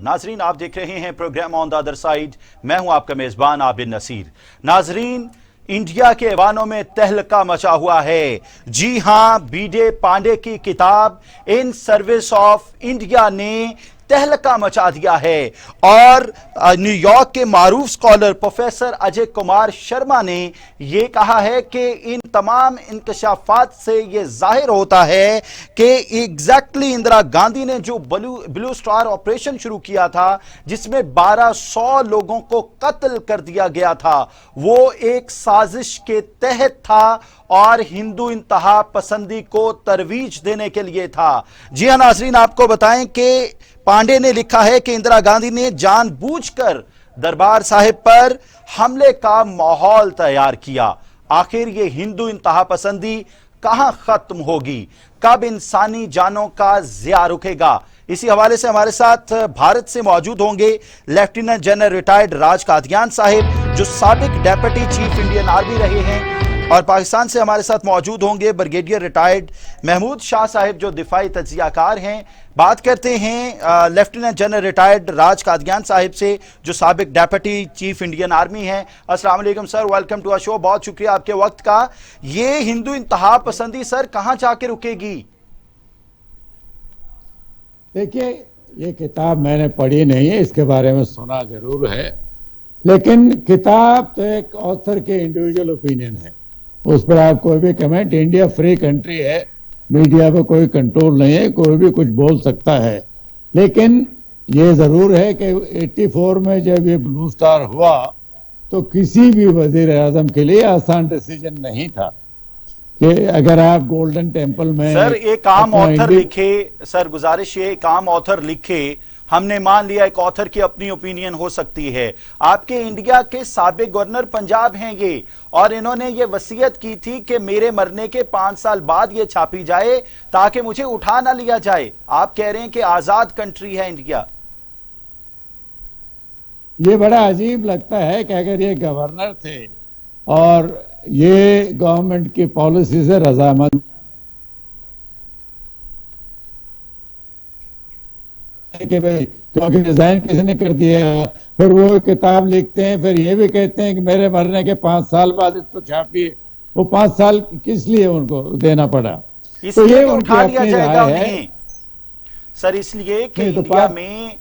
नाजरीन, आप देख रहे हैं program on the other side. मैं हूं आपका मेजबान आबिद नसीर। नाजरीन, इंडिया के ऐवानों में तहलका मचा हुआ है। जी हां, बीडे पांडे की किताब इन सर्विस ऑफ इंडिया ने तहलका मचा दिया है और न्यूयॉर्क के मारूफ स्कॉलर प्रोफेसर अजय कुमार शर्मा ने यह कहा है कि इन तमाम इंकशाफात से यह जाहिर होता है कि एग्जैक्टली इंदिरा गांधी ने जो ब्लू स्टार ऑपरेशन शुरू किया था, जिसमें 1200 लोगों को कत्ल कर दिया गया था, वो एक साजिश के तहत था और हिंदू इंतहा पसंदी को तरवीज देने के लिए था। जी हां नाजरीन, आपको बताएं कि पांडे ने लिखा है कि इंदिरा गांधी ने जानबूझकर दरबार साहिब पर हमले का माहौल तैयार किया। आखिर ये हिंदू इंतहा पसंदी कहां खत्म होगी? कब इंसानी जानों का ज़िया रुकेगा? इसी हवाले से हमारे साथ भारत से मौजूद होंगे लेफ्टिनेंट जनरल रिटायर्ड राज कादियान साहिब, जो साबिक डेप्यूटी चीफ इंडियन आर्मी रहे हैं, और पाकिस्तान से हमारे साथ मौजूद होंगे ब्रिगेडियर रिटायर्ड महमूद शाह साहिब, जो दिफाई तज्जियाकार हैं। बात करते हैं लेफ्टिनेंट जनरल रिटायर्ड राज कादियान साहिब से, जो साबिक डेप्यूटी चीफ इंडियन आर्मी हैं। अस्सलाम वालेकुम sir, welcome to a show. बहुत शुक्रिया आपके वक्त का। ये हिंदू इंतहा पसंदी सर कहां जाके रुकेगी? देखिए, ये किताब मैंने पढ़ी नहीं है, इसके बारे में सुना जरूर है, लेकिन किताब तो एक ऑथर के इंडिविजुअल ओपिनियन है, उस पर आप कोई भी कमेंट। इंडिया फ्री कंट्री है, मीडिया पे कोई कंट्रोल नहीं है, कोई भी कुछ बोल सकता है। लेकिन ये जरूर है कि 84 में जब ये ब्लू स्टार हुआ तो किसी भी वजीर आजम के लिए आसान डिसीजन नहीं था कि अगर आप गोल्डन टेम्पल में सर एक आम ऑथर लिखे, सर गुजारिश ये, एक आम ऑथर लिखे, हमने मान लिया एक ऑथर की अपनी ओपिनियन हो सकती है। आपके इंडिया के साबिक गवर्नर पंजाब हैं ये, और इन्होंने ये वसीयत की थी कि मेरे मरने के 5 साल बाद ये छापी जाए ताकि मुझे उठा ना लिया जाए। आप कह रहे हैं कि आजाद कंट्री है इंडिया। ये बड़ा अजीब लगता है कि अगर ये गवर्नर थे और ये गवर्नमेंट की पॉलिसी से रजामंद कि भाई क्योंकि रिजाइन किसने कर दिया, फिर वो किताब लिखते हैं, फिर ये भी कहते हैं कि मेरे मरने के 5 साल बाद इसको छापिए। वो 5 साल किस लिए उनको देना पड़ा? तो ये उठा लिया जाएगा नहीं सर, इसलिए कि इंडिया में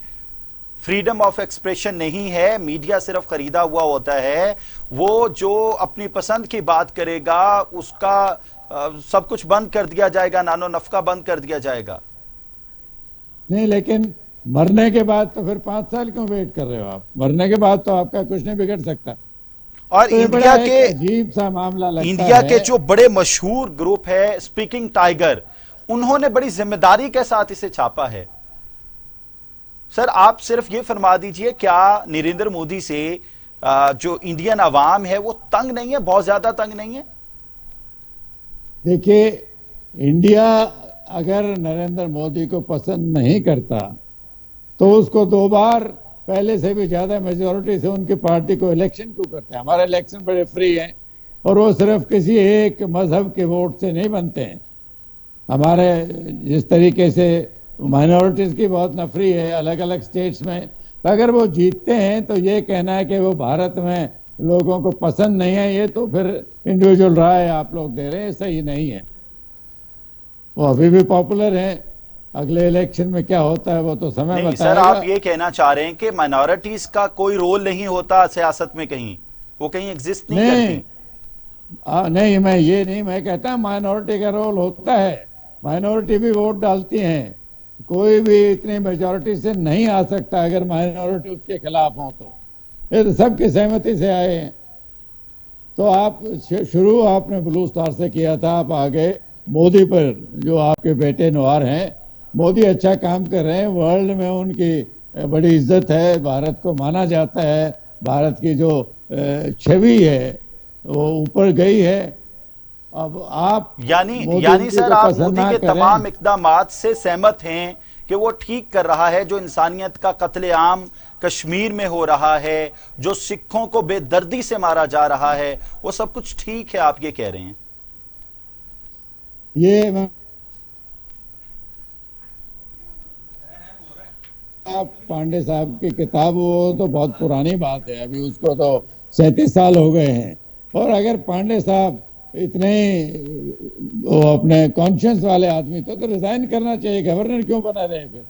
फ्रीडम ऑफ एक्सप्रेशन नहीं है, मीडिया सिर्फ खरीदा हुआ होता है। वो जो अपनी पसंद की बात करेगा उसका सब कुछ बंद कर दिया जाएगा, नानो नफका बंद कर दिया जाएगा। नहीं, लेकिन मरने के बाद तो फिर 5 साल क्यों वेट कर रहे हो आप? मरने के बाद तो आपका कुछ नहीं बिगड़ सकता। और तो इंडिया के अजीब सा मामला लगता इंडिया है। के जो बड़े मशहूर ग्रुप है स्पीकिंग टाइगर, उन्होंने बड़ी जिम्मेदारी के साथ इसे छापा है। सर आप सिर्फ ये फरमा दीजिए, क्या नरेंद्र मोदी से जो इंडियन अवाम है वो तंग नहीं है, बहुत ज्यादा तंग नहीं है? देखिए, इंडिया अगर नरेंद्र मोदी को पसंद नहीं करता तो उसको 2 बार पहले से भी ज्यादा मेजोरिटी से उनकी पार्टी को इलेक्शन क्यों करते हैं? हमारे इलेक्शन बड़े फ्री हैं और वो सिर्फ किसी एक मजहब के वोट से नहीं बनते हैं। हमारे जिस तरीके से माइनॉरिटीज की बहुत नफरी है अलग अलग स्टेट्स में, तो अगर वो जीतते हैं तो ये कहना है कि वो भारत में लोगों को पसंद नहीं है, ये तो फिर इंडिविजुअल राय आप लोग दे रहे हैं, सही नहीं है। वो अभी भी पॉपुलर हैं, अगले इलेक्शन में क्या होता है वो तो समय बताएगा। सर आप ये कहना चाह रहे हैं कि माइनॉरिटीज का कोई रोल नहीं होता सियासत में, कहीं वो कहीं एग्जिस्ट नहीं करती? नहीं, मैं कहता माइनॉरिटी का रोल होता है। माइनॉरिटी भी वोट डालती हैं, कोई भी इतनी मेजॉरिटी से नहीं आ सकता अगर माइनॉरिटी उसके खिलाफ हो तो। ये तो सबकी सहमति से आए हैं। तो आप शुरू आपने ब्लू स्टार से किया था, आप आगे मोदी पर, जो आपके बेटे नवार हैं, मोदी अच्छा काम कर रहे हैं, वर्ल्ड में उनकी बड़ी इज्जत है, भारत को माना जाता है, भारत की जो छवि है वो ऊपर गई है। अब आप यानी सर आप मोदी के तमाम इक़दामात से सहमत हैं कि वो ठीक कर रहा है, जो इंसानियत का कत्लेआम कश्मीर में हो रहा है, जो सिखों को बेदर्दी से मारा जा रहा है, वो सब कुछ ठीक है, आप ये कह रहे हैं? ये पांडे साहब की किताब वो तो बहुत पुरानी बात है, अभी उसको तो 37 साल हो गए हैं। और अगर पांडे साहब इतने वो अपने कॉन्शियस वाले आदमी तो रिजाइन करना चाहिए, गवर्नर क्यों बना रहे फिर?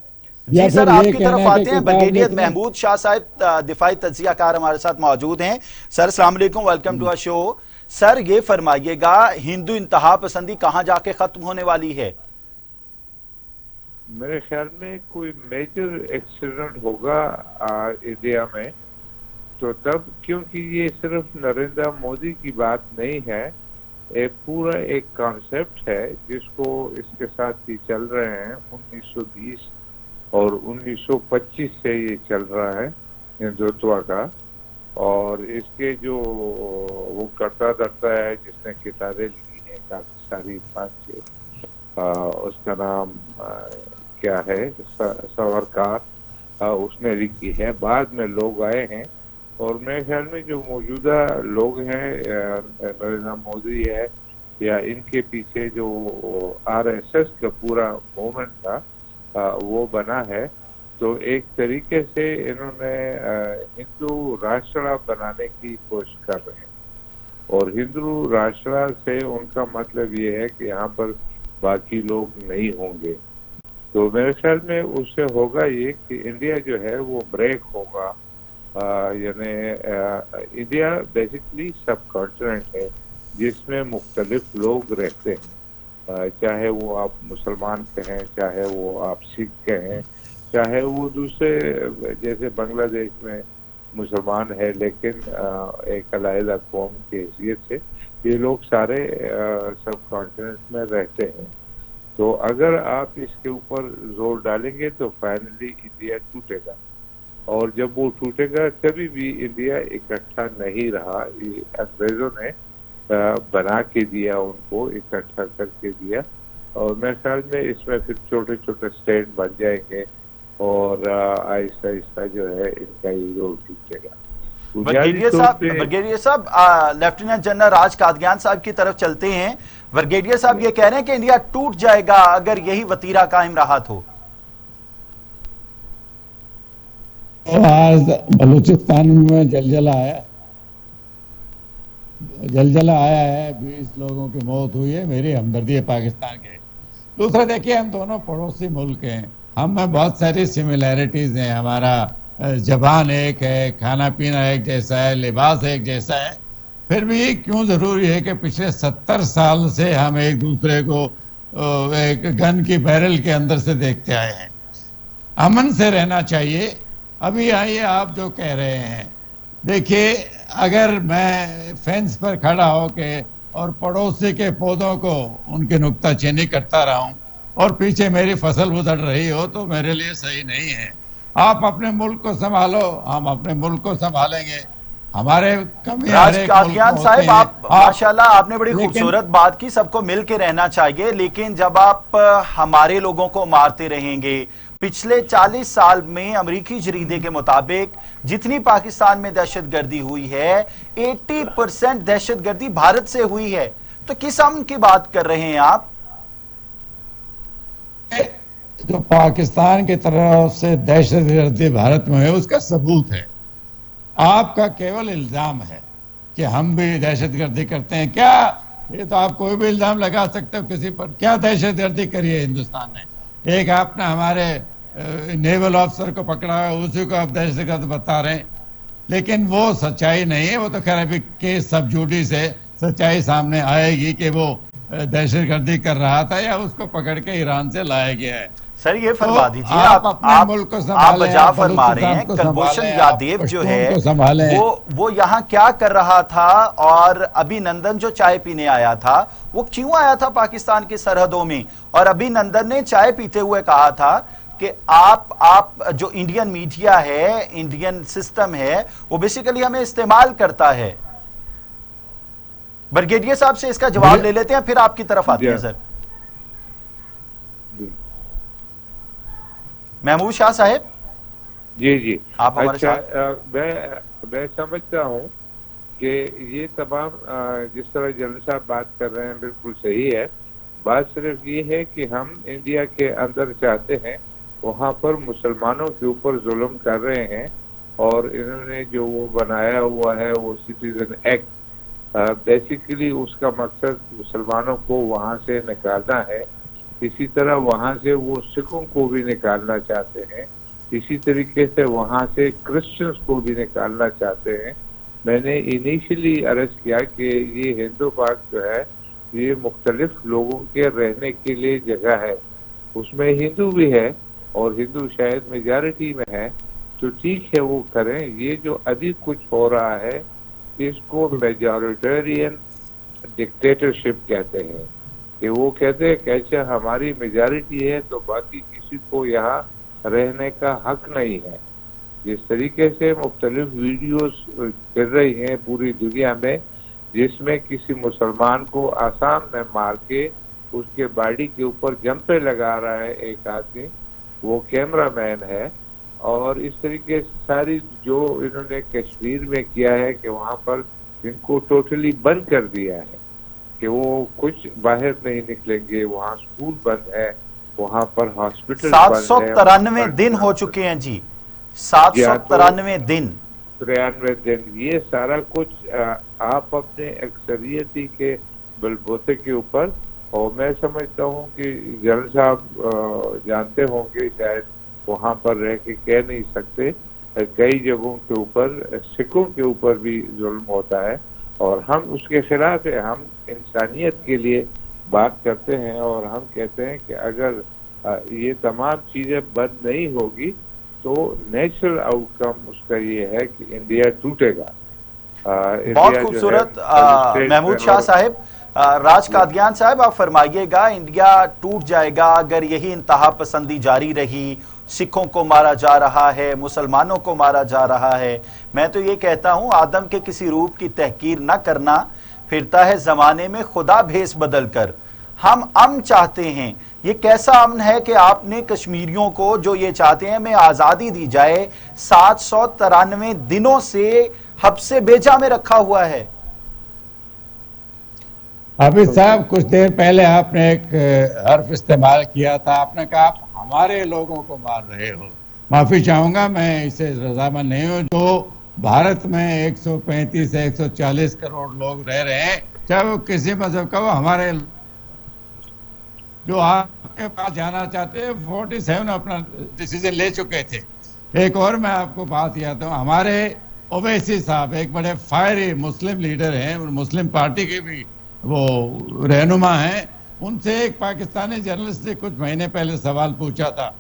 या जी सर, फिर ये आपकी कहना तरफ है कि आते हैं। किताब ब्रिगेडियर लिखने। महमूद शाह साहब दिफाई तज्जियाकार हमारे साथ मौजूद हैं। सर अस्सलाम वालेकुम, welcome to our show. Sir ये फरमाइएगा, हिंदू इंतहा पसंदी कहां जाके खत्म होने वाली है? मेरे ख्याल में कोई मेजर एक्सीडेंट होगा इंडिया में तो तब, क्योंकि ये सिर्फ नरेंद्र मोदी की बात नहीं है, एक पूरा एक कॉन्सेप्ट है जिसको इसके साथ ही चल रहे हैं 1920 और 1925 से ये चल रहा है हिंदुत्व का। और इसके जो वो करता धरता है जिसने किताबें लिखी हैं काफी सारी 5-6, उसका नाम क्या है, सावरकर, उसने लिखी है। बाद में लोग आए हैं और मेरे ख्याल में जो मौजूदा लोग हैं, नरेंद्र मोदी है या इनके पीछे जो आरएसएस का पूरा मूवमेंट था वो बना है। तो एक तरीके से इन्होंने हिंदू राष्ट्र बनाने की कोशिश कर रहे हैं। और हिंदू राष्ट्र से उनका मतलब ये है कि यहाँ पर बाकी लोग नहीं होंगे। तो मेरे ख्याल में उससे होगा ये कि इंडिया जो है वो ब्रेक होगा। यानी इंडिया बेसिकली सब कॉन्टिनेंट है जिसमें मुख्तलिफ लोग रहते हैं, चाहे वो आप मुसलमान कहें, चाहे वो आप सिख कहें, चाहे वो दूसरे जैसे बांग्लादेश में मुसलमान है लेकिन एक अलग कौम की हैसियत से ये लोग सारे सब कॉन्टिनेंट में रहते हैं। तो अगर आप इसके ऊपर जोर डालेंगे तो फाइनली इंडिया टूटेगा। और जब वो टूटेगा कभी भी इंडिया इकट्ठा नहीं रहा। ये अंग्रेजों ने बना के दिया, उनको इकट्ठा करके दिया। और मेरे ख्याल में इसमें फिर छोटे छोटे स्टेट बन जाएंगे और आहिस्ता आहिस्ता जो है इनका ये रोल टूटेगा। ब्रिगेडियर साहब, लेफ्टिनेंट जनरल राज कादयान साहब की तरफ चलते हैं। ब्रिगेडियर साहब ये कह रहे हैं कि इंडिया टूट जाएगा अगर यही वतीरा कायम रहा तो। आज बलूचिस्तान में जलजला आया है, 20 लोगों की मौत हुई है। मेरी हमदर्दी है पाकिस्तान के। दूसरा देखिए, हम दोनों पड़ोसी मुल्क हैं, हम में बहुत सारी सिमिलैरिटीज हैं। हमारा जबान एक है, खाना पीना एक जैसा है, लिबास एक जैसा है। फिर भी क्यों जरूरी है कि पिछले 70 साल से हम एक दूसरे को एक गन की बैरल के अंदर से देखते आए हैं? अमन से रहना चाहिए। अभी आइए आप जो कह रहे हैं, देखिए अगर मैं फेंस पर खड़ा होके और पड़ोसी के पौधों को उनकी नुक्ताचीनी करता रहा हूं और पीछे मेरी फसल उधड़ रही हो तो मेरे लिए सही नहीं है। आप अपने मुल्क को संभालो, हम अपने मुल्क को संभालेंगे। हमारे राज कादयान साहब, आप माशाल्लाह आपने बड़ी खूबसूरत बात की, सबको मिल के रहना चाहिए। लेकिन जब आप हमारे लोगों को मारते रहेंगे, पिछले 40 साल में अमरीकी जरीदे के मुताबिक जितनी पाकिस्तान में दहशतगर्दी हुई है 80% दहशतगर्दी भारत से हुई है, तो किस अमन की बात कर रहे हैं आप? जो पाकिस्तान की तरफ से दहशतगर्दी भारत में है उसका सबूत है। आपका केवल इल्जाम है कि हम भी दहशतगर्दी करते हैं। क्या ये तो आप कोई भी इल्जाम लगा सकते हो किसी पर। क्या दहशतगर्दी करी है हिंदुस्तान ने? एक आपने हमारे नेवल ऑफिसर को पकड़ा है, उसी को आप दहशतगर्द बता रहे हैं, लेकिन वो सच्चाई नहीं है। वो तो खैर अभी केस सब जुडी से सच्चाई सामने आएगी कि वो दहशतगर्दी कर रहा था या उसको पकड़ के ईरान से लाया गया है। सर ये फरमा दीजिए, आप बजा फरमा रहे हैं, कुलभूषण यादव जो है वो यहाँ क्या कर रहा था? और अभिनंदन जो चाय पीने आया था वो क्यों आया था पाकिस्तान की सरहदों में? और अभिनंदन ने चाय पीते हुए कहा था कि आप जो इंडियन मीडिया है, इंडियन सिस्टम है, वो बेसिकली हमें इस्तेमाल करता है। ब्रिगेडियर साहब से इसका जवाब ले लेते हैं, फिर आपकी तरफ आते हैं। सर महमूद शाह साहब। जी आप हमारे साथ। मैं समझता हूँ कि ये तमाम जिस तरह जनरल साहब बात कर रहे हैं बिल्कुल सही है। बात सिर्फ ये है कि हम इंडिया के अंदर चाहते हैं وہاں پر مسلمانوں کے اوپر ظلم کر رہے ہیں، اور انہوں نے جو وہ بنایا ہوا ہے وہ سٹیزن ایکٹ، بیسیکلی اس کا مقصد مسلمانوں کو وہاں سے نکالنا ہے۔ اسی طرح وہاں سے وہ سکھوں کو بھی نکالنا چاہتے ہیں، اسی طریقے سے وہاں سے کرسچنز کو بھی نکالنا چاہتے ہیں۔ میں نے انیشلی عرض کیا کہ یہ ہندو پاک جو ہے یہ مختلف لوگوں کے رہنے کے لیے جگہ ہے، اس میں ہندو بھی ہے اور ہندو شاید میجارٹی میں ہے، تو ٹھیک ہے وہ کریں۔ یہ جو ابھی کچھ ہو رہا ہے اس کو میجورٹیرین ڈکٹیٹرشپ کہتے ہیں، کہ وہ کہتے ہیں کہ اچھا ہماری میجارٹی ہے تو باقی کسی کو یہاں رہنے کا حق نہیں ہے۔ جس طریقے سے مختلف ویڈیوز کر رہی ہیں پوری دنیا میں، جس میں کسی مسلمان کو آسام میں مار کے اس کے باڈی کے اوپر جمپے لگا رہا ہے ایک آدمی، وہ کیمرہ مین ہے، اور اس طریقے سے ساری جو انہوں نے کشمیر میں کیا ہے کہ وہاں پر ان کو ٹوٹلی بند کر دیا ہے کہ وہ کچھ باہر نہیں نکلیں گے، وہاں اسکول بند ہے، وہاں پر ہاسپٹل بند ہے۔ 793 دن ہو چکے ہیں جی، 793 دن 93 دن۔ یہ سارا کچھ آپ اپنے اکثریتی کے بلبوتے کے اوپر، اور میں سمجھتا ہوں کہ جنرل صاحب جانتے ہوں گے، شاید وہاں پر رہ کے کہہ نہیں سکتے، کئی جگہوں کے اوپر سکھوں کے اوپر بھی ظلم ہوتا ہے، اور ہم اس کے خلاف ہیں۔ ہم انسانیت کے لیے بات کرتے ہیں، اور ہم کہتے ہیں کہ اگر یہ تمام چیزیں بند نہیں ہوگی تو نیچرل آؤٹ کم اس کا یہ ہے کہ انڈیا ٹوٹے گا۔ بہت خوبصورت محمود شاہ صاحب۔ راج قادیان صاحب آپ فرمائیے گا، انڈیا ٹوٹ جائے گا اگر یہی انتہا پسندی جاری رہی، سکھوں کو مارا جا رہا ہے، مسلمانوں کو مارا جا رہا ہے۔ میں تو یہ کہتا ہوں آدم کے کسی روپ کی تحقیر نہ کرنا، پھرتا ہے زمانے میں خدا بھیس بدل کر۔ ہم امن چاہتے ہیں، یہ کیسا امن ہے کہ آپ نے کشمیریوں کو جو یہ چاہتے ہیں میں آزادی دی جائے، 793 دنوں سے حبس بیجا میں رکھا ہوا ہے۔ عابد صاحب کچھ دیر پہلے آپ نے ایک حرف استعمال کیا تھا، آپ نے کہا آپ ہمارے لوگوں کو مار رہے ہو۔ معافی چاہوں گا، میں اسے رضامند نہیں ہوں۔ جو بھارت میں 135 سے 140 کروڑ لوگ رہ رہے ہیں، چاہے وہ کسی مذہب کا، وہ ہمارے جو آپ کے پاس جانا چاہتے ہیں 47 اپنا ڈیسیژن لے چکے تھے۔ ایک اور میں آپ کو بات یاد ہوں، ہمارے اویسی صاحب ایک بڑے فائری مسلم لیڈر ہیں، مسلم پارٹی کے بھی وہ رہنما ہیں، ان سے ایک پاکستانی جرنلسٹ نے کچھ مہینے پہلے سوال پوچھا تھا،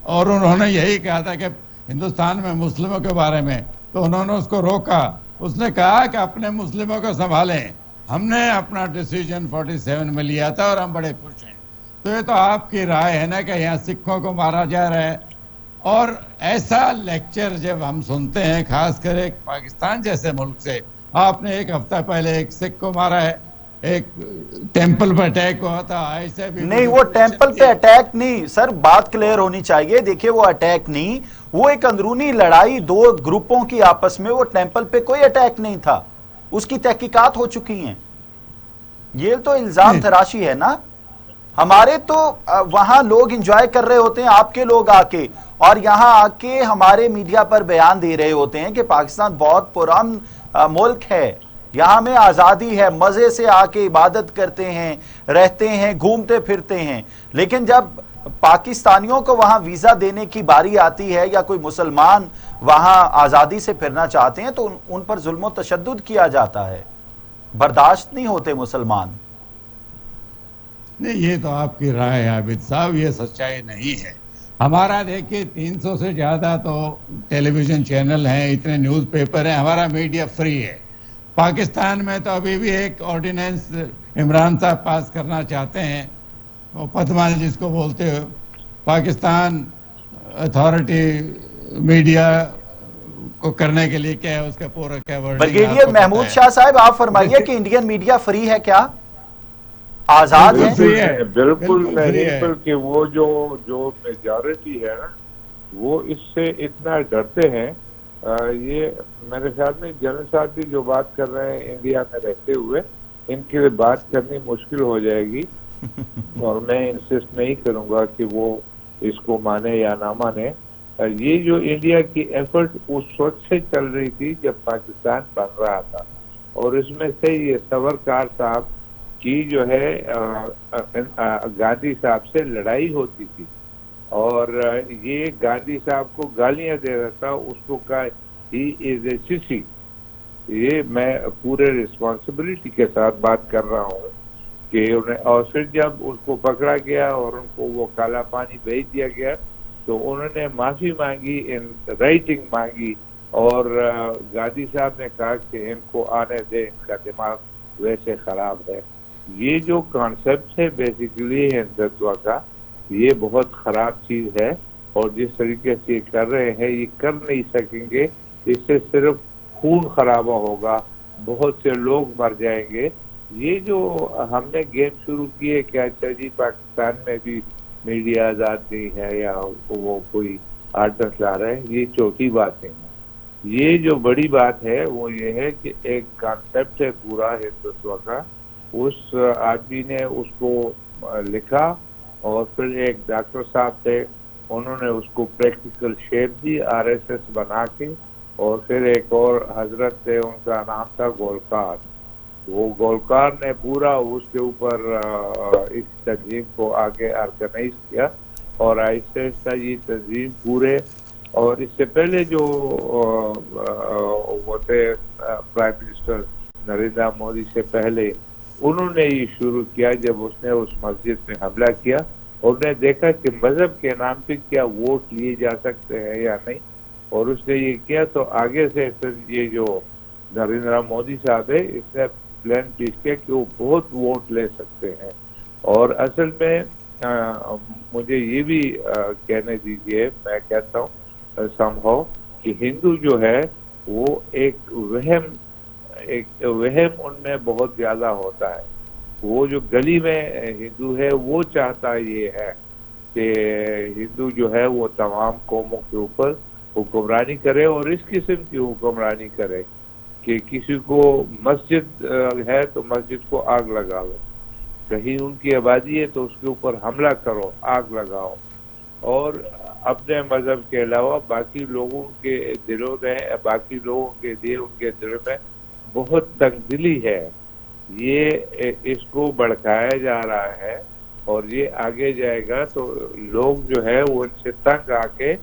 اور انہوں نے یہی کہا تھا کہ ہندوستان میں مسلموں کے بارے میں، تو انہوں نے اس کو روکا۔ اس نے کہا کہ اپنے مسلموں کو سنبھالیں، ہم نے اپنا ڈیسیژن 47 میں لیا تھا اور ہم بڑے خوش ہیں۔ تو یہ تو آپ کی رائے ہے نا کہ یہاں سکھوں کو مارا جا رہا ہے، اور ایسا لیکچر جب ہم سنتے ہیں خاص کر ایک پاکستان جیسے ملک سے، آپ نے ایک ہفتہ پہلے ایک سکھ کو مارا ہے، ایک ٹیمپل پہ اٹیک ہوا تھا، ایسے بھی نہیں وہ ٹیمپل پہ اٹیک نہیں سر، بات کلیئر ہونی چاہیے۔ دیکھیں وہ اٹیک نہیں، وہ ایک اندرونی لڑائی دو گروپوں کی آپس میں، وہ ٹیمپل پہ کوئی اٹیک نہیں تھا، اس کی تحقیقات ہو چکی ہیں۔ یہ تو الزام تراشی ہے نا، ہمارے تو وہاں لوگ انجوائے کر رہے ہوتے ہیں، آپ کے لوگ آ کے، اور یہاں آ کے ہمارے میڈیا پر بیان دے رہے ہوتے ہیں کہ پاکستان بہت پرامن ملک ہے، یہاں میں آزادی ہے، مزے سے آ کے عبادت کرتے ہیں، رہتے ہیں، گھومتے پھرتے ہیں۔ لیکن جب پاکستانیوں کو وہاں ویزا دینے کی باری آتی ہے یا کوئی مسلمان وہاں آزادی سے پھرنا چاہتے ہیں تو ان پر ظلم و تشدد کیا جاتا ہے، برداشت نہیں ہوتے مسلمان۔ نہیں، یہ تو آپ کی رائے ہے عابد صاحب، یہ سچائی نہیں ہے۔ ہمارا دیکھیے 300 سے زیادہ تو ٹیلی ویژن چینل ہیں، اتنے نیوز پیپر ہیں، ہمارا میڈیا فری ہے۔ پاکستان میں تو ابھی بھی ایک آرڈیننس عمران صاحب پاس کرنا چاہتے ہیں، وہ پدمان جس کو بولتے ہو، پاکستان اتھارٹی میڈیا کو کرنے کے لیے کیا ہے اس کا پورا کیا ورڈنگ بریگیڈیئر محمود شاہ صاحب آپ فرمائیے کہ انڈین میڈیا فری ہے کیا؟ آزاد ہے؟ بالکل نہیں، بلکہ وہ جو میجارٹی ہے نا وہ اس سے اتنا ڈرتے ہیں۔ یہ میرے خیال میں جنرل صاحب بھی جو بات کر رہے ہیں انڈیا میں رہتے ہوئے، ان کے لیے بات کرنی مشکل ہو جائے گی، اور میں انسسٹ نہیں کروں گا کہ وہ اس کو مانے یا نہ مانے، یہ جو انڈیا کی ایفرٹ اس وقت سے چل رہی تھی جب پاکستان بن رہا تھا، اور اس میں سے یہ سورکار صاحب کی جو ہے گاندھی صاحب سے لڑائی ہوتی تھی، اور یہ گاندھی صاحب کو گالیاں دے رہا تھا، اس کو کہا ہی از اے سسی. یہ میں پورے ریسپانسبلٹی کے ساتھ بات کر رہا ہوں کہ اور پھر جب اس کو پکڑا گیا اور ان کو وہ کالا پانی بھیج دیا گیا تو انہوں نے معافی مانگی، ان رائٹنگ مانگی، اور گاندھی صاحب نے کہا کہ ان کو آنے دے، ان کا دماغ ویسے خراب ہے. یہ جو کانسیپٹ ہے بیسیکلی ہندوتوا کا، یہ بہت خراب چیز ہے، اور جس طریقے سے یہ کر رہے ہیں یہ کر نہیں سکیں گے. اس سے صرف خون خرابہ ہوگا، بہت سے لوگ مر جائیں گے. یہ جو ہم نے گیم شروع کیے کہ اچھا جی پاکستان میں بھی میڈیا آزاد نہیں ہے یا وہ کوئی آرڈر لا رہے ہیں، یہ چھوٹی باتیں ہیں. یہ جو بڑی بات ہے وہ یہ ہے کہ ایک کانسیپٹ ہے پورا ہندوتوا کا، اس آدمی نے اس کو لکھا، اور پھر ایک ڈاکٹر صاحب تھے، انہوں نے اس کو پریکٹیکل شیپ دی RSS بنا کے، اور پھر ایک اور حضرت تھے، ان کا نام تھا گولکار. وہ گولکار نے پورا اس کے اوپر اس تنظیم کو آگے آرگنائز کیا، اور آہستہ آہستہ یہ تنظیم پورے، اور اس سے پہلے جو وہ تھے پرائم منسٹر نریندر مودی سے پہلے، انہوں نے یہ شروع کیا جب اس نے اس مسجد میں حملہ کیا، اور نے دیکھا کہ مذہب کے نام پہ کیا ووٹ لیے جا سکتے ہیں یا نہیں، اور اس نے یہ کیا. تو آگے سے پھر یہ جو نریندر مودی صاحب ہے، اس نے پلان پیش کیا کہ وہ بہت ووٹ لے سکتے ہیں. اور اصل میں مجھے یہ بھی کہنے دیجئے، میں کہتا ہوں سمہو کہ ہندو جو ہے وہ ایک وہم ان میں بہت زیادہ ہوتا ہے. وہ جو گلی میں ہندو ہے وہ چاہتا یہ ہے کہ ہندو جو ہے وہ تمام قوموں کے اوپر حکمرانی کرے، اور اس قسم کی حکمرانی کرے کہ کسی کو مسجد ہے تو مسجد کو آگ لگاؤ، کہیں ان کی آبادی ہے تو اس کے اوپر حملہ کرو، آگ لگاؤ، اور اپنے مذہب کے علاوہ باقی لوگوں کے دلوں میں، باقی لوگوں کے لیے ان کے دلوں میں بہت تنگ دلی ہے. یہ اس کو بڑھکایا جا رہا ہے، اور یہ آگے جائے گا تو لوگ جو ہے وہ ان سے تنگ آ کے،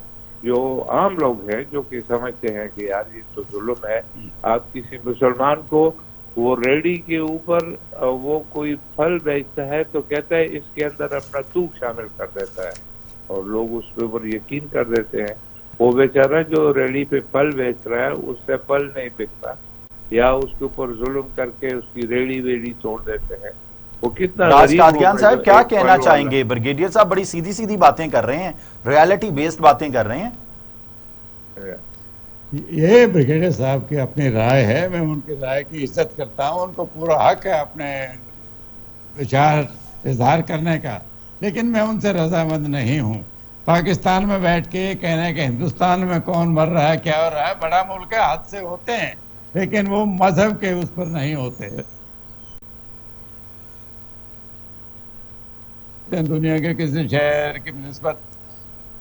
جو عام لوگ ہیں جو کہ سمجھتے ہیں کہ یار یہ تو ظلم ہے. آپ کسی مسلمان کو وہ ریڑھی کے اوپر وہ کوئی پھل بیچتا ہے تو کہتا ہے اس کے اندر اپنا تھوک شامل کر دیتا ہے، اور لوگ اس کے اوپر یقین کر دیتے ہیں. وہ بیچارہ جو ریڑھی پہ پھل بیچ رہا ہے اس سے پھل نہیں بکتا، یا اس کے اوپر ظلم کر کے اس کی ریڑھی ویڑھی توڑ دیتے ہیں. وہ کتنا راج غریب قادیان ہوگا صاحب جو کیا ایک کہنا پھل چاہیں والا. گے؟ بریگیڈیئر صاحب بڑی سیدھی سیدھی باتیں کر رہے ہیں، ریالٹی بیسڈ باتیں کر رہے ہیں. یہ بریگیڈیئر صاحب کی اپنی رائے ہے، میں ان کی رائے کی عزت کرتا ہوں، ان کو پورا حق ہے اپنے وچار اظہار کرنے کا، لیکن میں ان سے رضامند نہیں ہوں. پاکستان میں بیٹھ کے یہ کہنا ہے کہ ہندوستان میں کون مر رہا ہے، کیا ہو رہا ہے، بڑا ملک ہے، حادثے ہوتے ہیں، لیکن وہ مذہب کے اس پر نہیں ہوتے. دنیا کے کسی شہر کی نسبت،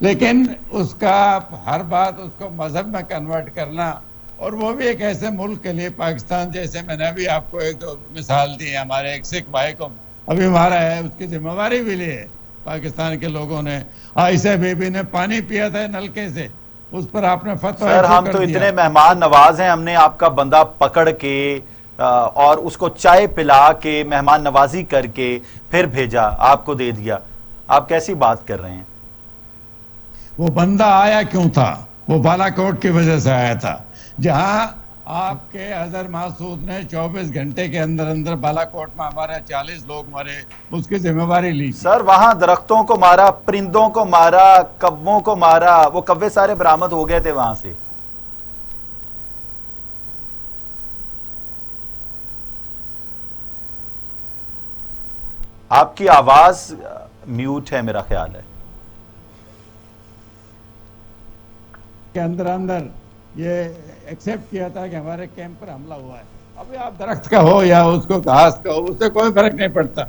لیکن اس کا ہر بات اس کو مذہب میں کنورٹ کرنا، اور وہ بھی ایک ایسے ملک کے لیے، پاکستان جیسے، میں نے ابھی آپ کو ایک دو مثال دی، ہمارے ایک سکھ بھائی کو ابھی مارا ہے، اس کی ذمہ داری بھی لی ہے پاکستان کے لوگوں نے. عائشہ بی بی نے پانی پیا تھا نلکے سے، اس پر آپ نے فتویٰ سر ایشو ہم کر تو دیا. اتنے مہمان نواز ہیں، ہم نے آپ کا بندہ پکڑ کے اور اس کو چائے پلا کے مہمان نوازی کر کے پھر بھیجا، آپ کو دے دیا. آپ کیسی بات کر رہے ہیں؟ وہ بندہ آیا کیوں تھا؟ وہ بالا کوٹ کی وجہ سے آیا تھا، جہاں آپ کے اظہر محسود نے 24 گھنٹے کے اندر اندر بالا کوٹ میں ہمارے 40 لوگ مرے، اس کی ذمہ داری لی تھی. سر وہاں درختوں کو مارا، پرندوں کو مارا، کووں کو مارا، وہ کوے سارے برآمد ہو گئے تھے وہاں سے. آپ کی آواز میوٹ ہے میرا خیال ہے. کے اندر اندر یہ ایکسیپٹ کیا تھا کہ ہمارے کیمپ پر حملہ ہوا ہے. ابھی آپ درخت کا ہو یا اس کو گھاس کا ہو، اس سے کوئی فرق نہیں پڑتا.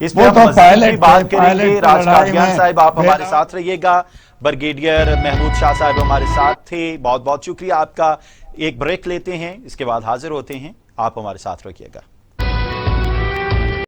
इस पे वो हम तो मज़ीद भी पायलट बात थे, करेंगे। पायलट राज लड़ाई कादियान में साहब आप हमारे मेरा- साथ रहिएगा। ब्रिगेडियर महमूद शाह साहब हमारे साथ थे, बहुत बहुत शुक्रिया आपका। एक ब्रेक लेते हैं, इसके बाद हाजिर होते हैं, आप हमारे साथ रहिएगा।